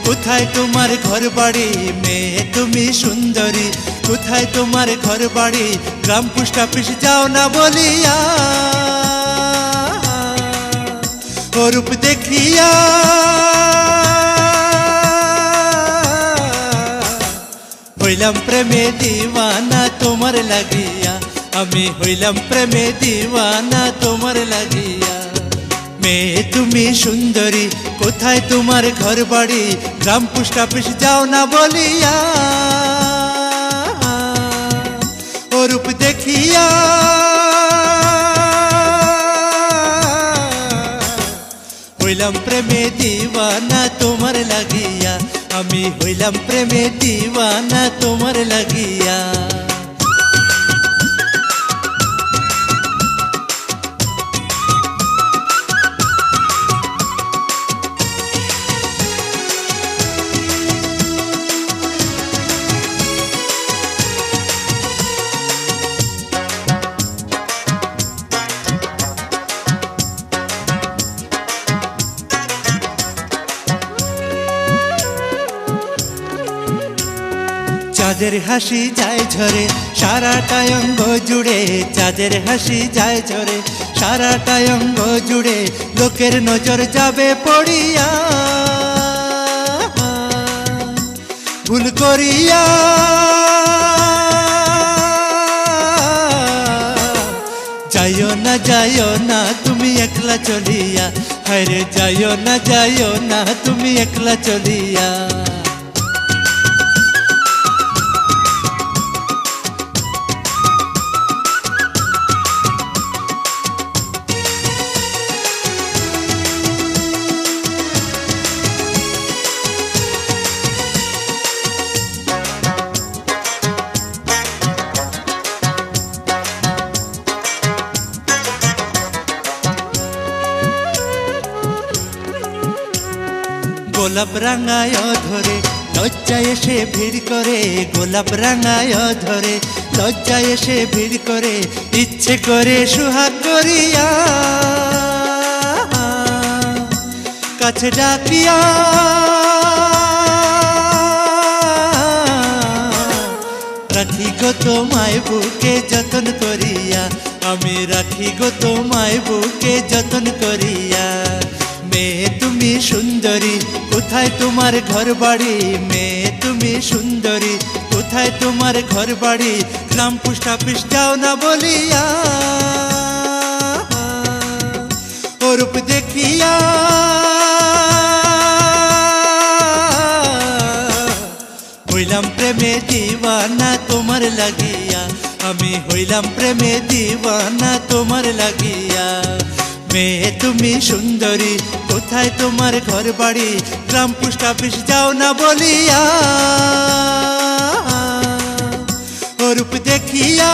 কোথায় তোমার ঘর বাড়ি? মেয়ে তুমি সুন্দরী, কোথায় তোমার ঘর বাড়ি? গ্রাম পোস্ট অফিস যাও না বলিয়া, ও রূপ দেখিয়া হইলাম প্রেমে দিওয়ানা তোমার লাগিয়া, আমি হইলাম প্রেমে দিওয়ানা তোমার লাগিয়া। মেয়ে তুমি সুন্দরী, কোথায় তোমার ঘর বাড়ি? গ্রাম পোস্ট অফিস যাও না বলিয়া, ও রূপ দেখিয়া হইলাম প্রেমে দিওয়ানা তোমার লাগিয়া, আমি হইলাম প্রেমে দিওয়ানা তোমার লাগিয়া। চাঁদের হাসি যায় ঝরে সারাটা অঙ্গ জুড়ে, চাঁদের হাসি যায় ঝরে সারাটা অঙ্গ জুড়ে, লোকের নজর যাবে পড়িয়া ভুল করিয়া, যাইও না তুমি একলা চলিয়া, হায়রে যাইও না তুমি একলা চলিয়া। গোলাপ রাঙায় ধরে লজ্জায় এসে ভিড় করে, গোলাপ রাঙায় ধরে লজ্জায় এসে ভিড় করে, ইচ্ছে করে সুহাগ করিয়া কাছে ডাকিয়া রাখি গো তোমায় বুকে যতন করিয়া, আমি রাখি গো তোমায় বুকে যতন করিয়া। মেয়ে তুমি সুন্দরী, কোথায় তোমার ঘর বাড়ি? মেয়ে তুমি সুন্দরী, কোথায় তোমার ঘর বাড়ি? গ্রাম পোস্ট অফিস যাও না বলিয়া, ও রূপ দেখিয়া হইলাম প্রেমে দিওয়ানা তোমার লাগিয়া, আমি হইলাম প্রেমে দিওয়ানা তোমার লাগিয়া। মেয়ে তুমি সুন্দরী, কোথায় তোমার ঘর বাড়ি? গ্রাম পোস্ট অফিস যাও না বলিয়া, ও রূপ দেখিয়া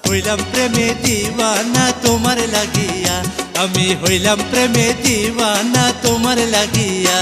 হইলাম প্রেমে দিওয়ানা তোমার লাগিয়া, আমি হইলাম প্রেমে দিওয়ানা তোমার লাগিয়া।